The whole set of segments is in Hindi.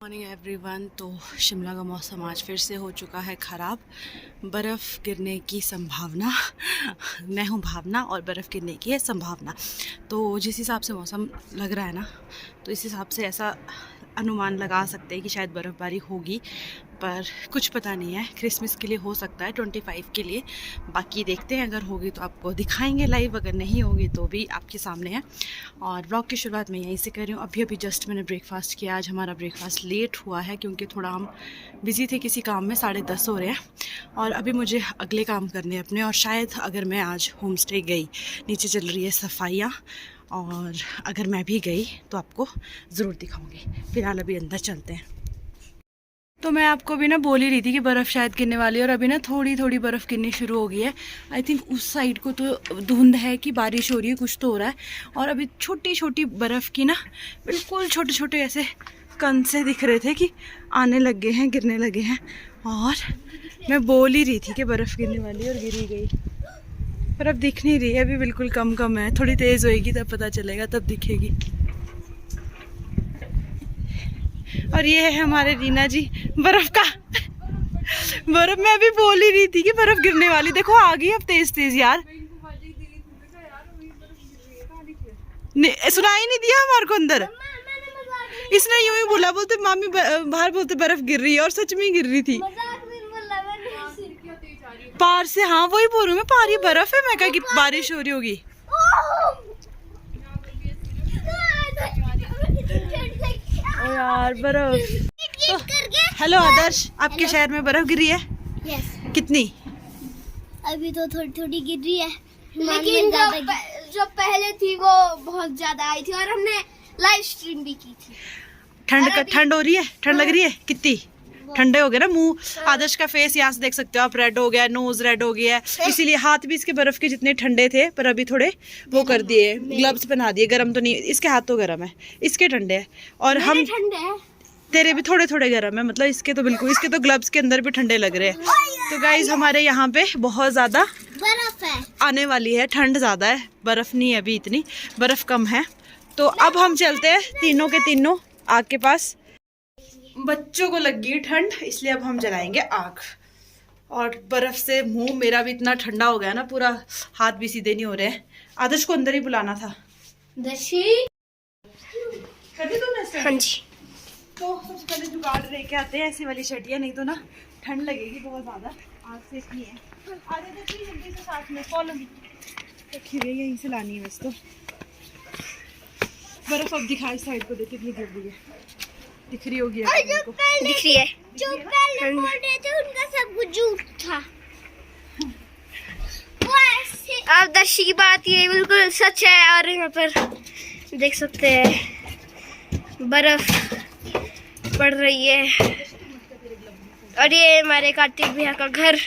Morning everyone. तो शिमला का मौसम आज फिर से हो चुका है ख़राब। बर्फ़ गिरने की संभावना मैं हूँ भावना और बर्फ़ गिरने की है संभावना। तो जिस हिसाब से मौसम लग रहा है ना, तो इस हिसाब से ऐसा अनुमान लगा सकते हैं कि शायद बर्फ़बारी होगी, पर कुछ पता नहीं है। क्रिसमस के लिए हो सकता है, 25 के लिए। बाकी देखते हैं, अगर होगी तो आपको दिखाएंगे लाइव, अगर नहीं होगी तो भी आपके सामने है। और ब्लॉग की शुरुआत मैं यहीं से कर रही हूँ। अभी जस्ट मैंने ब्रेकफास्ट किया। आज हमारा ब्रेकफास्ट लेट हुआ है क्योंकि थोड़ा हम बिज़ी थे किसी काम में, 10:30 हो रहे हैं। और अभी मुझे अगले काम करने अपने, और शायद अगर मैं आज होम स्टे गई, नीचे चल रही है सफाइयाँ, और अगर मैं भी गई तो आपको ज़रूर दिखाऊंगी। फिलहाल अभी अंदर चलते हैं। तो मैं आपको अभी ना बोल ही रही थी कि बर्फ़ शायद गिरने वाली है, और अभी ना थोड़ी थोड़ी बर्फ़ गिरनी शुरू हो गई है। आई थिंक उस साइड को तो धुंध है कि बारिश हो रही है, कुछ तो हो रहा है। और अभी छोटी छोटी बर्फ़ की ना बिल्कुल छोटे छोटे ऐसे कण से दिख रहे थे कि आने लगे हैं, गिरने लगे हैं। और मैं बोल ही रही थी कि बर्फ़ गिरने वाली है, और गिर ही गई। पर अब दिख नहीं रही है, अभी बिल्कुल कम कम है। थोड़ी तेज़ होएगी तब पता चलेगा, तब दिखेगी। और ये है हमारे रीना जी, बर्फ का बर्फ। मैं अभी बोल ही रही थी कि बर्फ गिरने वाली, देखो आ गई अब तेज तेज यार। सुनाई नहीं दिया हमारे को अंदर। इसने यूं ही बोला, बोलते मामी बाहर बोलते बर्फ गिर रही है, और सच में गिर रही थी पार से। हाँ वही बोल रही हूँ मैं, पार ही बर्फ है। मैं कहा कि बारिश हो रही होगी। ओ यार बर्फ। तो हेलो आदर्श, आपके शहर में बर्फ गिरी है? यस। कितनी? अभी तो थोड़ी थोड़ी गिर रही है, लेकिन जो पहले थी वो बहुत ज्यादा आई थी, और हमने लाइव स्ट्रीम भी की थी। ठंड हो रही है? ठंड लग रही है? कितनी ठंडे हो गए ना मुंह। आदर्श का फेस यहाँ से देख सकते हो आप, रेड हो गया, नोज रेड हो गया है। इसीलिए हाथ भी इसके बर्फ के जितने ठंडे थे, पर अभी थोड़े वो कर दिए, ग्लव्स पहना दिए। गर्म तो नहीं, इसके हाथ तो गर्म है, इसके ठंडे है। और हम ठंडे हैं, तेरे भी थोड़े थोड़े गर्म है, मतलब इसके तो बिल्कुल, इसके तो ग्लव्स के अंदर भी ठंडे लग रहे हैं। तो गाइज हमारे यहाँ पे बहुत ज्यादा बर्फ है, आने वाली है। ठंड ज्यादा है, बर्फ नहीं है अभी इतनी, बर्फ कम है। तो अब हम चलते हैं तीनों के तीनों आग के पास। बच्चों को लग गई ठंड, इसलिए अब हम जलाएंगे आग। और बर्फ से मुंह मेरा भी इतना ठंडा हो गया ना, पूरा हाथ भी सीधे नहीं हो रहे हैं। आदर्श को अंदर ही बुलाना था। दर्शी कर दी तुमने? हाँ जी। तो सबसे पहले जुगाड़ लेके आते हैं ऐसी वाली शर्टियाँ, नहीं तो ना ठंड लगेगी बहुत ज्यादा। आग से इतनी है। आधे तो जल्दी से साथ में फॉलो रखी हुई है, यहीं से लानी है बस। तो बर्फ अब दिखा, इस साइड को देखिए कितनी गिर रही है। दिख रही होगी आपको? दिख रही है। जो पहले बोल रहे थे उनका सब कुछ झूठ था। अब दर्शी की बात ये बिल्कुल सच है। और यहाँ पर देख सकते हैं बर्फ पड़ रही है, और ये हमारे कार्तिक भैया का घर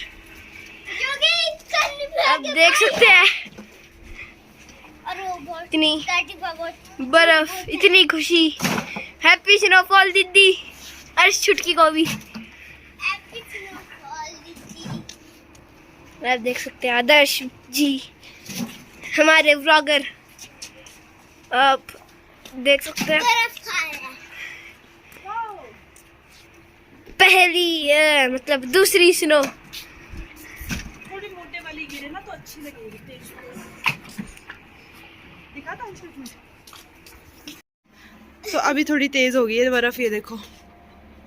आप देख सकते हैं। इतनी बर्फ, इतनी खुशी। हैप्पी स्नोफॉल दीदी, अर्श छुटकी को भी आप देख सकते हैं। आदर्श जी हमारे व्लॉगर, आप देख सकते हैं। पहली मतलब दूसरी स्नो, थोड़ी मोटे वाली गिरे ना तो अच्छी लगेगी। दिखा था तो अभी थोड़ी तेज हो गई है बर्फ, ये देखो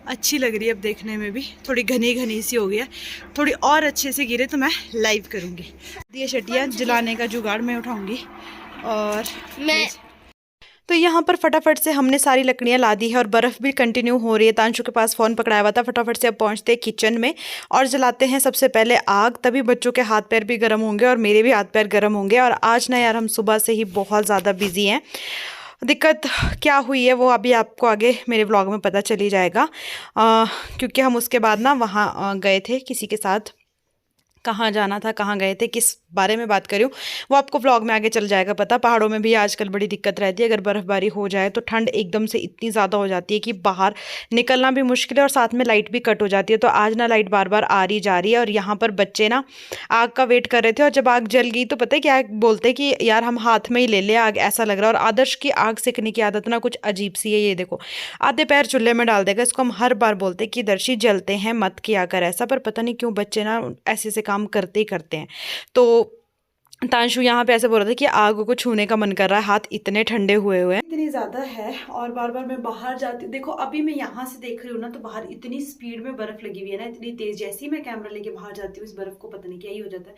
अच्छी लग रही है अब देखने में भी। थोड़ी घनी घनी सी हो गई है, थोड़ी और अच्छे से गिरे तो मैं लाइव करूंगी। ये शटियाँ जलाने का जुगाड़ मैं उठाऊंगी। और मैं तो यहाँ पर फटाफट से हमने सारी लकड़ियाँ ला दी है, और बर्फ़ भी कंटिन्यू हो रही है। तांशु के पास फ़ोन पकड़ाया हुआ था। फटाफट से अब पहुँचते हैं किचन में और जलाते हैं सबसे पहले आग। तभी बच्चों के हाथ पैर भी गर्म होंगे और मेरे भी हाथ पैर गर्म होंगे। और आज ना यार हम सुबह से ही बहुत ज़्यादा बिजी हैं। दिक्कत क्या हुई है वो अभी आपको आगे मेरे व्लॉग में पता चली जाएगा, क्योंकि हम उसके बाद ना वहाँ गए थे किसी के साथ कहाँ जाना था, कहाँ गए थे, किस बारे में बात करूँ वो आपको व्लॉग में आगे चल जाएगा पता। पहाड़ों में भी आजकल बड़ी दिक्कत रहती है, अगर बर्फ़बारी हो जाए तो ठंड एकदम से इतनी ज़्यादा हो जाती है कि बाहर निकलना भी मुश्किल है और साथ में लाइट भी कट हो जाती है। तो आज ना लाइट बार बार आ रही जा रही है और यहाँ पर बच्चे ना आग का वेट कर रहे थे और जब आग जल गई तो पता है क्या बोलते कि यार हम हाथ में ही ले ले आग, ऐसा लग रहा है। और आदर्श की आग सेकने की आदत ना कुछ अजीब सी है, ये देखो आधे पैर चूल्हे में डाल देगा। इसको हम हर बार बोलते कि दर्शी जलते हैं मत किया कर ऐसा, पर पता नहीं क्यों बच्चे ना ऐसे ऐसे काम करते ही करते हैं। तो तांशु यहाँ पे ऐसे बोल रहा था कि आग को छूने का मन कर रहा है, हाथ इतने ठंडे हुए हुए हैं, इतनी ज़्यादा है। और बार बार मैं बाहर जाती हूँ, देखो अभी मैं यहाँ से देख रही हूँ ना तो बाहर इतनी स्पीड में बर्फ़ लगी हुई है ना, इतनी तेज़। जैसे ही मैं कैमरा लेके बाहर जाती हूँ इस बर्फ़ को पता नहीं क्या ही हो जाता है,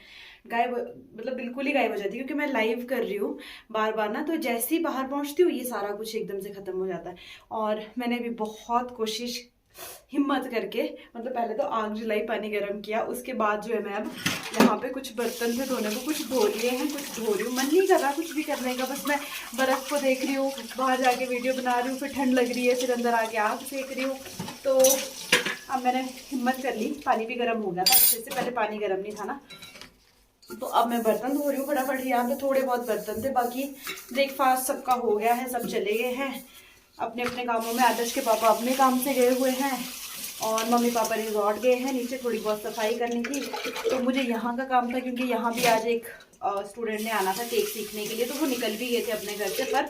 गायब, मतलब बिल्कुल ही गायब हो जाती है। क्योंकि मैं लाइव कर रही हूँ बार बार ना, तो जैसे ही बाहर पहुँचती हूँ ये सारा कुछ एकदम से ख़त्म हो जाता है। और मैंने भी बहुत कोशिश हिम्मत करके, मतलब पहले तो आग जलाई, पानी गर्म किया, उसके बाद जो है मैं अब यहाँ पे कुछ बर्तन थे धोने को, कुछ धो लिए हैं, कुछ धो रही हूँ। मन नहीं कर रहा कुछ भी करने का, बस मैं बर्फ़ को देख रही हूँ, बाहर जाके वीडियो बना रही हूँ, फिर ठंड लग रही है, फिर अंदर आके आग सेक रही हूँ। तो अब मैंने हिम्मत कर ली, पानी भी गर्म हो गया था अच्छे से, पहले पानी गर्म नहीं था ना। तो अब मैं बर्तन धो रही हूँ फटाफट। यहाँ पे थोड़े बहुत बर्तन थे, बाकी ब्रेकफास्ट सबका हो गया है, सब चले गए हैं अपने अपने कामों में। आदर्श के पापा अपने काम से गए हुए हैं और मम्मी पापा रिजॉर्ट गए हैं, नीचे थोड़ी बहुत सफाई करनी थी। तो मुझे यहाँ का काम था क्योंकि यहाँ भी आज एक स्टूडेंट ने आना था केक सीखने के लिए, तो वो निकल भी गए थे अपने घर से। पर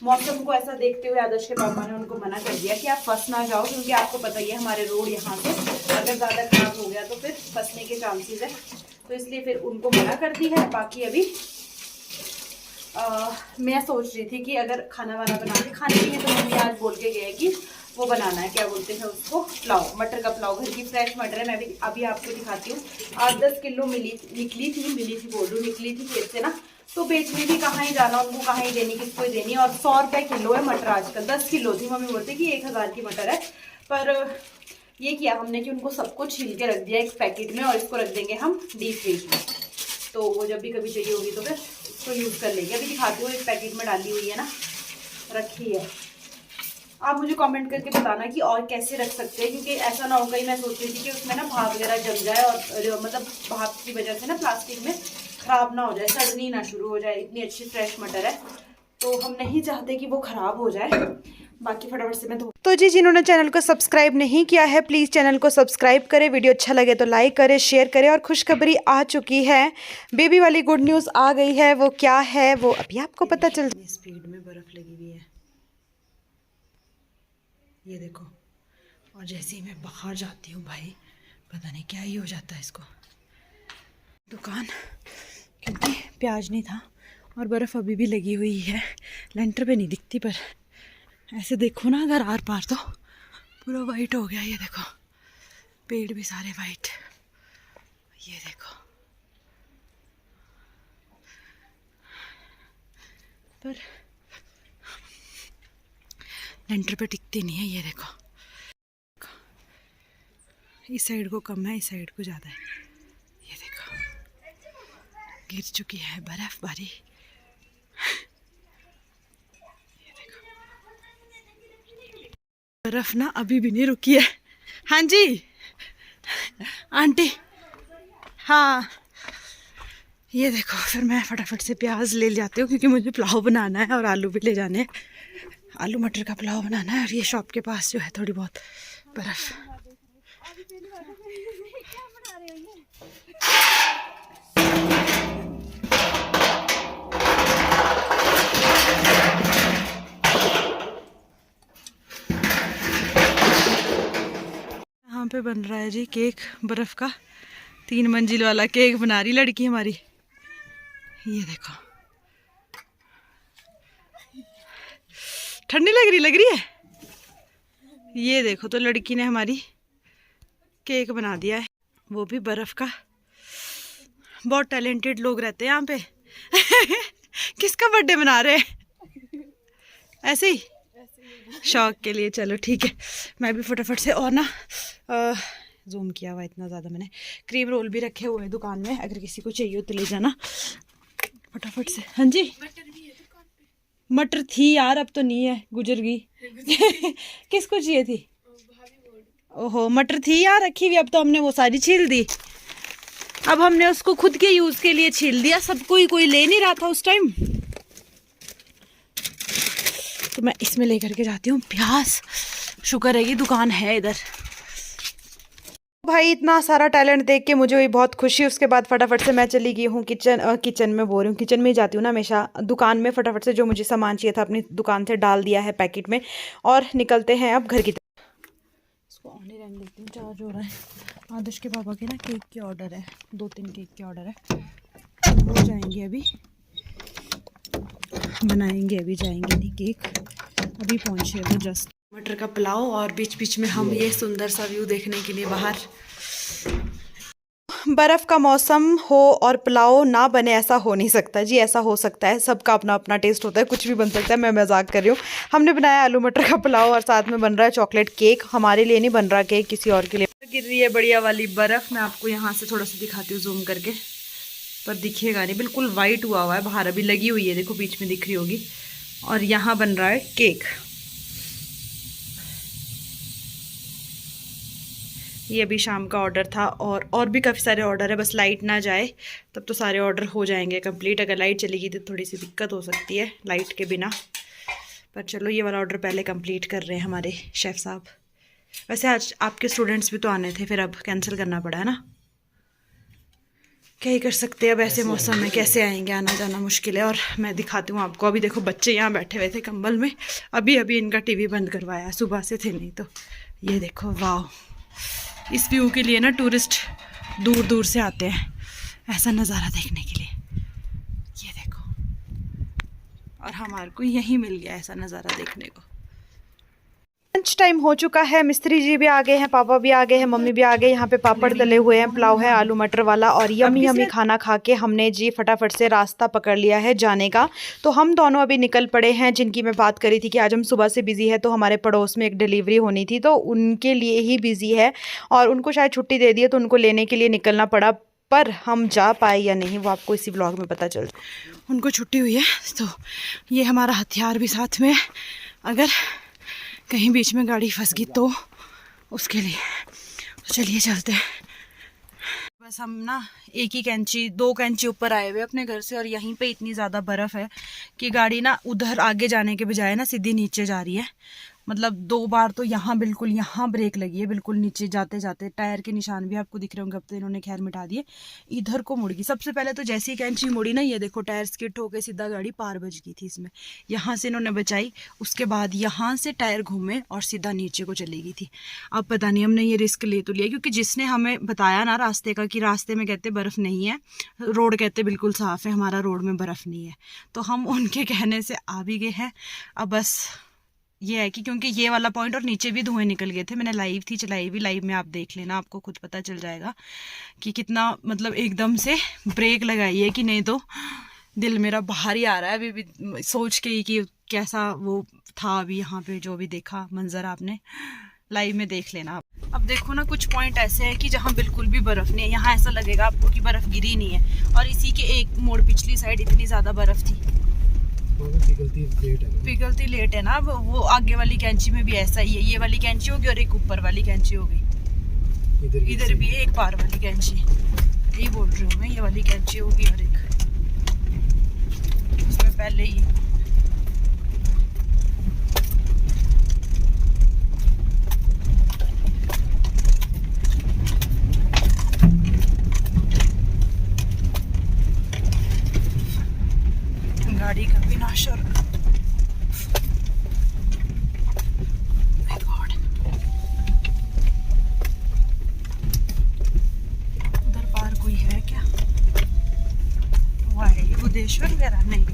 मौसम को ऐसा देखते हुए आदर्श के पापा ने उनको मना कर दिया कि आप फंस ना जाओ, क्योंकि आपको पता ही है हमारे रोड यहाँ से अगर ज़्यादा खराब हो गया तो फिर फंसने के चांसेस है। तो इसलिए फिर उनको मना कर दी है। बाकी अभी मैं सोच रही थी कि अगर खाना वाना बना के खाने के लिए, तो मम्मी आज बोल के गए कि वो बनाना है, क्या बोलते हैं उसको, पुलाव, मटर का पुलाव। घर की फ्रेश मटर है, मैं भी अभी आपको दिखाती हूँ। 8-10 किलो निकली थी खेत से ना, तो बेचने भी कहाँ ही जाना, उनको कहाँ ही देनी, किसको ही देनी। और 100 रुपये किलो है मटर आजकल, 10 किलो थी, मम्मी बोलते कि 1000 की मटर है। पर ये किया हमने कि उनको सबको छील के रख दिया एक पैकेट में, और इसको रख देंगे हम डीप फ्रीज में, तो वो जब भी कभी चाहिए होगी तो फिर इसको यूज़ कर लेंगे। अभी दिखाती हूँ, एक पैकेट में डाली हुई है ना, रखी है। आप मुझे कमेंट करके बताना कि और कैसे रख सकते हैं, क्योंकि ऐसा ना हो, कहीं मैं सोच रही थी कि उसमें ना भाप वगैरह जम जाए और मतलब भाप की वजह से ना प्लास्टिक में ख़राब ना हो जाए, सड़नी ना शुरू हो जाए। इतनी अच्छी फ्रेश मटर है, तो हम नहीं चाहते कि वो ख़राब हो जाए। बाकी फटाफट से मैं तो जी, जिन्होंने चैनल को सब्सक्राइब नहीं किया है प्लीज़ चैनल को सब्सक्राइब करें, वीडियो अच्छा लगे तो लाइक करें, शेयर करें। और खुशखबरी आ चुकी है, बेबी वाली गुड न्यूज़ आ गई है। वो क्या है वो अभी आपको पता चल। स्पीड में बर्फ़ लगी हुई है, ये देखो। और जैसे ही मैं बाहर जाती हूँ भाई पता नहीं क्या ही हो जाता है इसको। दुकान, क्योंकि प्याज नहीं था और बर्फ़ अभी भी लगी हुई है, लेंटर पे नहीं दिखती, पर ऐसे देखो ना अगर आर पार तो पूरा वाइट हो गया। ये देखो पेड़ भी सारे वाइट, ये देखो। पर लेंटर पे टिकती नहीं है, ये देखो। इस साइड को कम है, इस साइड को ज़्यादा है। ये देखो गिर चुकी है बर्फबारी। ये देखो बर्फ ना अभी भी नहीं रुकी है। हाँ जी आंटी, हाँ ये देखो। फिर मैं फटाफट से प्याज ले जाती हूँ क्योंकि मुझे पुलाव बनाना है और आलू भी ले जाने हैं। आलू मटर का पुलाव बनाना है। और ये शॉप के पास जो है थोड़ी बहुत बर्फ। यहाँ पे बन रहा है जी केक बर्फ का, 3 मंजिल वाला केक बना रही लड़की हमारी। ये देखो ठंडी लग रही है। ये देखो तो लड़की ने हमारी केक बना दिया है, वो भी बर्फ का। बहुत टैलेंटेड लोग रहते हैं यहाँ पे। किसका बर्थडे मना रहे हैं? ऐसे ही शौक के लिए। चलो ठीक है, मैं भी फटाफट से। और ना जूम किया हुआ इतना ज़्यादा मैंने। क्रीम रोल भी रखे हुए हैं दुकान में, अगर किसी को चाहिए हो तो ले जाना फटाफट से। हाँ जी मटर थी यार, अब तो नहीं है, गुजर गई। किसको चाहिए थी? ओहो मटर थी यार रखी हुई, अब तो हमने वो सारी छील दी। अब हमने उसको खुद के यूज के लिए छील दिया, सबको कोई ले नहीं रहा था उस टाइम, तो मैं इसमें लेकर के जाती हूँ प्याज। शुक्र है कि दुकान है इधर। भाई इतना सारा टैलेंट देख के मुझे हुई बहुत खुशी। उसके बाद फटाफट से मैं चली गई हूँ किचन में बोल रही हूँ, किचन में ही जाती हूँ ना हमेशा, दुकान में फटाफट से जो मुझे सामान चाहिए था अपनी दुकान से डाल दिया है पैकेट में, और निकलते हैं अब घर की तरफ। इसको ऑन ही रहने देती हूँ, चार्ज हो रहा है। आदर्श के पापा के ना केक के ऑर्डर है, 2-3 केक के ऑर्डर है, हो जाएंगे अभी, बनाएंगे अभी, जाएंगे नहीं केक, अभी पहुँचे वो जस्ट। मटर का पुलाव और बीच बीच में हम ये सुंदर सा व्यू देखने के लिए बाहर। बर्फ़ का मौसम हो और पुलाव ना बने ऐसा हो नहीं सकता जी, ऐसा हो सकता है, सबका अपना अपना टेस्ट होता है, कुछ भी बन सकता है। मैं मजाक कर रही हूँ। हमने बनाया आलू मटर का पुलाव और साथ में बन रहा है चॉकलेट केक। हमारे लिए नहीं बन रहा केक, किसी और के लिए। गिर रही है बढ़िया वाली बर्फ़। मैं आपको यहाँ से थोड़ा सा दिखाती हूँ जूम करके, पर दिखेगा नहीं, बिल्कुल वाइट हुआ है बाहर, अभी लगी हुई है, देखो बीच में दिख रही होगी। और यहाँ बन रहा है केक। ये अभी शाम का ऑर्डर था, और भी काफ़ी सारे ऑर्डर है, बस लाइट ना जाए तब तो सारे ऑर्डर हो जाएंगे कंप्लीट। अगर लाइट चली गई तो थोड़ी सी दिक्कत हो सकती है लाइट के बिना, पर चलो ये वाला ऑर्डर पहले कंप्लीट कर रहे हैं हमारे शेफ़ साहब। वैसे आज आपके स्टूडेंट्स भी तो आने थे, फिर अब कैंसिल करना पड़ा है ना, क्या ही कर सकते हैं। अब ऐसे मौसम में कैसे आएंगे, आना जाना मुश्किल है। और मैं दिखाती हूँ आपको, अभी देखो बच्चे यहाँ बैठे हुए थे कंबल में, अभी अभी इनका टीवी बंद करवाया, सुबह से थे नहीं तो। ये देखो वाह, इस व्यू के लिए ना टूरिस्ट दूर दूर से आते हैं ऐसा नज़ारा देखने के लिए। ये देखो, और हमारे को यहीं मिल गया ऐसा नज़ारा देखने को। लंच टाइम हो चुका है, मिस्त्री जी भी आ गए हैं, पापा भी आ गए हैं, मम्मी भी आ गए। यहाँ पे पापड़ तले हुए हैं, पुलाव है आलू मटर वाला, और यमी यमी खाना खा के हमने जी फटाफट से रास्ता पकड़ लिया है जाने का। तो हम दोनों अभी निकल पड़े हैं, जिनकी मैं बात करी थी कि आज हम सुबह से बिज़ी है, तो हमारे पड़ोस में एक डिलीवरी होनी थी, तो उनके लिए ही बिज़ी है, और उनको शायद छुट्टी दे दी है, तो उनको लेने के लिए निकलना पड़ा। पर हम जा पाए या नहीं वो आपको इसी व्लॉग में पता चल। उनको छुट्टी हुई है, तो ये हमारा हथियार भी साथ में, अगर कहीं बीच में गाड़ी फंस गई तो उसके लिए। तो चलिए चलते हैं। बस हम ना एक ही कैंची, 2 कैंची ऊपर आए हुए अपने घर से, और यहीं पे इतनी ज़्यादा बर्फ़ है कि गाड़ी ना उधर आगे जाने के बजाय ना सीधी नीचे जा रही है। मतलब 2 बार तो यहाँ बिल्कुल यहाँ ब्रेक लगी है, बिल्कुल नीचे जाते जाते। टायर के निशान भी आपको दिख रहे होंगे, अब तो इन्होंने खैर मिटा दिए। इधर को मुड़ गई सबसे पहले तो, जैसी कैंची मुड़ी ना, ये देखो टायर स्किड होके सीधा गाड़ी पार बज गई थी इसमें। यहाँ से इन्होंने बचाई, उसके बाद यहाँ से टायर घूमे और सीधा नीचे को चली गई थी। अब पता नहीं हमने ये रिस्क ले तो लिया, क्योंकि जिसने हमें बताया ना रास्ते का, कि रास्ते में कहते बर्फ़ नहीं है, रोड कहते बिल्कुल साफ़ है, हमारा रोड में बर्फ़ नहीं है, तो हम उनके कहने से आ भी गए हैं। अब बस ये है कि क्योंकि ये वाला पॉइंट, और नीचे भी धुएं निकल गए थे, मैंने लाइव थी चलाई भी, लाइव में आप देख लेना, आपको खुद पता चल जाएगा कि कितना मतलब एकदम से ब्रेक लगाई है कि नहीं। तो दिल मेरा बाहर ही आ रहा है अभी भी सोच के ही कि कैसा वो था अभी यहाँ पे, जो भी देखा मंजर आपने लाइव में देख लेना आप। अब देखो ना, कुछ पॉइंट ऐसे हैं कि जहाँ बिल्कुल भी बर्फ़ नहीं है, यहाँ ऐसा लगेगा आपको कि बर्फ़ गिरी नहीं है, और इसी के एक मोड़ पिछली साइड इतनी ज़्यादा बर्फ़ थी। पिघलती लेट है ना। अब वो आगे वाली कैंची में भी ऐसा ही है, ये वाली कैंची होगी और एक ऊपर वाली कैंची होगी, इधर भी एक पार वाली कैंची, यही बोल रही हूँ मैं, ये वाली कैंची होगी और एक उसमें पहले ही। गाड़ी का विनाश और उधर पार कोई है क्या? वाह, बुद्धेश्वर वगैरह नहीं।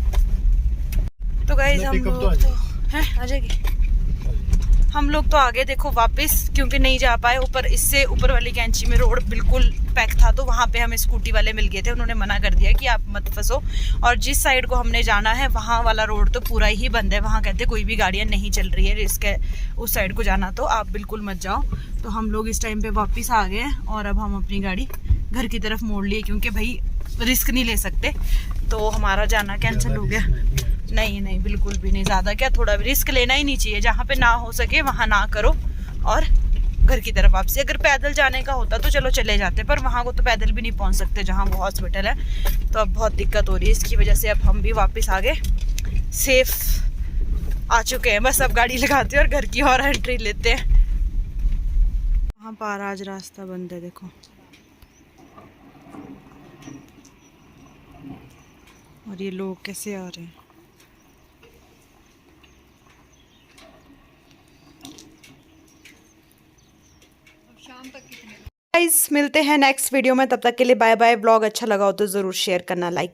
तो गाइस हम लोग तो हैं, आ जाएगी। हम लोग तो आगे देखो वापस, क्योंकि नहीं जा पाए ऊपर। इससे ऊपर वाली कैंची में रोड बिल्कुल पैक था, तो वहाँ पे हमें स्कूटी वाले मिल गए थे, उन्होंने मना कर दिया कि आप मत फंसो। और जिस साइड को हमने जाना है वहाँ वाला रोड तो पूरा ही बंद है, वहाँ कहते कोई भी गाड़ियाँ नहीं चल रही है, रिस्क है उस साइड को जाना, तो आप बिल्कुल मत जाओ। तो हम लोग इस टाइम पे वापस आ गए हैं, और अब हम अपनी गाड़ी घर की तरफ मोड़ लिए, क्योंकि भाई रिस्क नहीं ले सकते, तो हमारा जाना कैंसिल हो गया। नहीं नहीं, बिल्कुल भी नहीं, ज़्यादा क्या, थोड़ा भी रिस्क लेना ही नहीं चाहिए। जहाँ पे ना हो सके वहाँ ना करो, और घर की तरफ वापसी। अगर पैदल जाने का होता तो चलो चले जाते, पर वहाँ को तो पैदल भी नहीं पहुँच सकते जहाँ वो हॉस्पिटल है। तो अब बहुत दिक्कत हो रही है, इसकी वजह से अब हम भी वापस आ गए, सेफ आ चुके हैं। बस अब गाड़ी लगाते हैं और घर की और एंट्री लेते हैं। वहाँ पर आज रास्ता बंद है, देखो। और ये लोग कैसे आ रहे हैं। गाइस मिलते हैं नेक्स्ट वीडियो में, तब तक के लिए बाय बाय। व्लॉग अच्छा लगा हो तो ज़रूर शेयर करना, लाइक